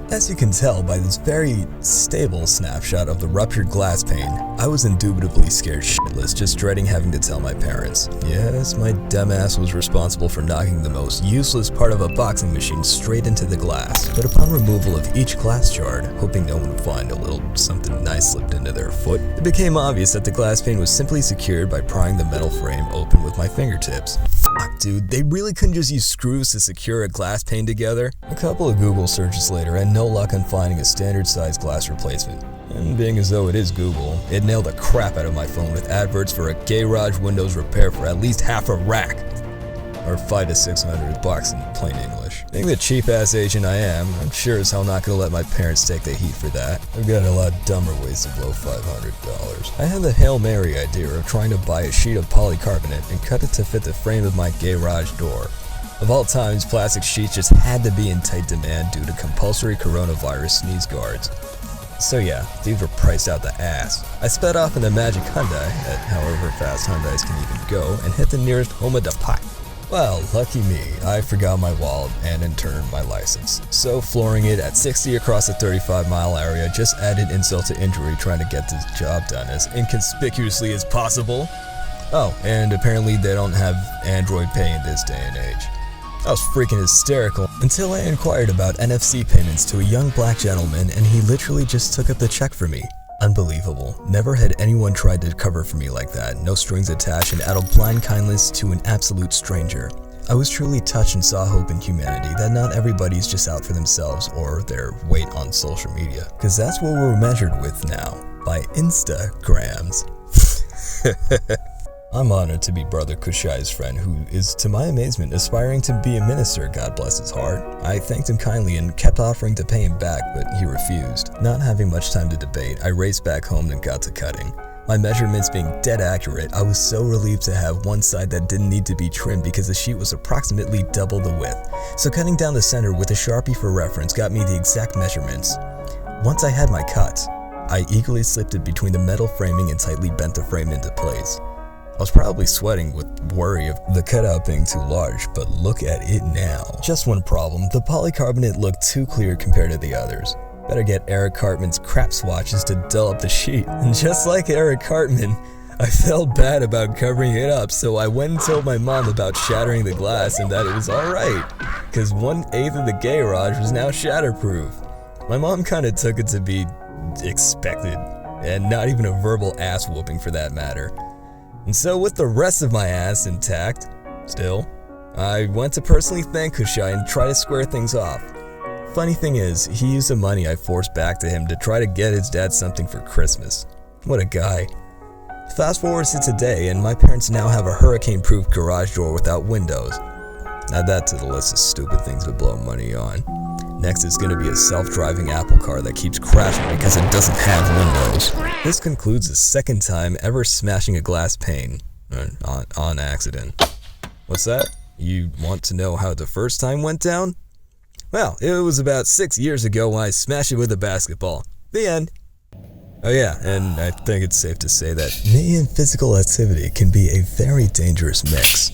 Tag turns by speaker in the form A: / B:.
A: As you can tell by this very stable snapshot of the ruptured glass pane, I was indubitably scared shitless, just dreading having to tell my parents. Yes, my dumbass was responsible for knocking the most useless part of a boxing machine straight into the glass. But upon removal of each glass shard, hoping no one would find a little something nice slipped into their foot, it became obvious that the glass pane was simply secured by prying the metal frame open with my fingertips. Fuck, dude, they really couldn't just use screws to secure a glass pane together? A couple of Google searches later, and no luck on finding a standard-sized glass replacement. And being as though it is Google, it nailed the crap out of my phone with adverts for a garage windows repair for at least half a rack. Or $500 to $600 in plain English. Being the cheap-ass agent I am, I'm sure as hell not gonna let my parents take the heat for that. I've got a lot dumber ways to blow $500. I had the Hail Mary idea of trying to buy a sheet of polycarbonate and cut it to fit the frame of my garage door. Of all times, plastic sheets just had to be in tight demand due to compulsory coronavirus sneeze guards. So yeah, these were priced out the ass. I sped off in the Magic Hyundai, at however fast Hyundais can even go, and hit the nearest Homa Depot. Well, lucky me, I forgot my wallet and in turn my license. So flooring it at 60 across a 35-mile area just added insult to injury trying to get this job done as inconspicuously as possible. Oh, and apparently they don't have Android Pay in this day and age. I was freaking hysterical until I inquired about NFC payments to a young black gentleman and he literally just took up the check for me. Unbelievable. Never had anyone tried to cover for me like that, no strings attached, and out of blind kindness to an absolute stranger. I was truly touched and saw hope in humanity that not everybody's just out for themselves or their weight on social media. Cause that's what we're measured with now, by Instagrams. I'm honored to be Brother Kushai's friend who is, to my amazement, aspiring to be a minister, God bless his heart. I thanked him kindly and kept offering to pay him back, but he refused. Not having much time to debate, I raced back home and got to cutting. My measurements being dead accurate, I was so relieved to have one side that didn't need to be trimmed because the sheet was approximately double the width. So cutting down the center with a Sharpie for reference got me the exact measurements. Once I had my cut, I eagerly slipped it between the metal framing and tightly bent the frame into place. I was probably sweating with worry of the cutout being too large, but look at it now. Just one problem, the polycarbonate looked too clear compared to the others. Better get Eric Cartman's crap swatches to dull up the sheet. And just like Eric Cartman, I felt bad about covering it up, so I went and told my mom about shattering the glass and that it was alright, cause 1/8 of the garage was now shatterproof. My mom kinda took it to be expected, and not even a verbal ass whooping for that matter. And so with the rest of my ass intact, still, I went to personally thank Kushai and try to square things off. Funny thing is, he used the money I forced back to him to try to get his dad something for Christmas. What a guy. Fast forward to today and my parents now have a hurricane-proof garage door without windows. Add that to the list of stupid things to blow money on. Next is going to be a self-driving Apple car that keeps crashing because it doesn't have windows. This concludes the second time ever smashing a glass pane. On accident. What's that? You want to know how the first time went down? Well, it was about 6 years ago when I smashed it with a basketball. The end. Oh yeah, and I think it's safe to say that me and physical activity can be a very dangerous mix.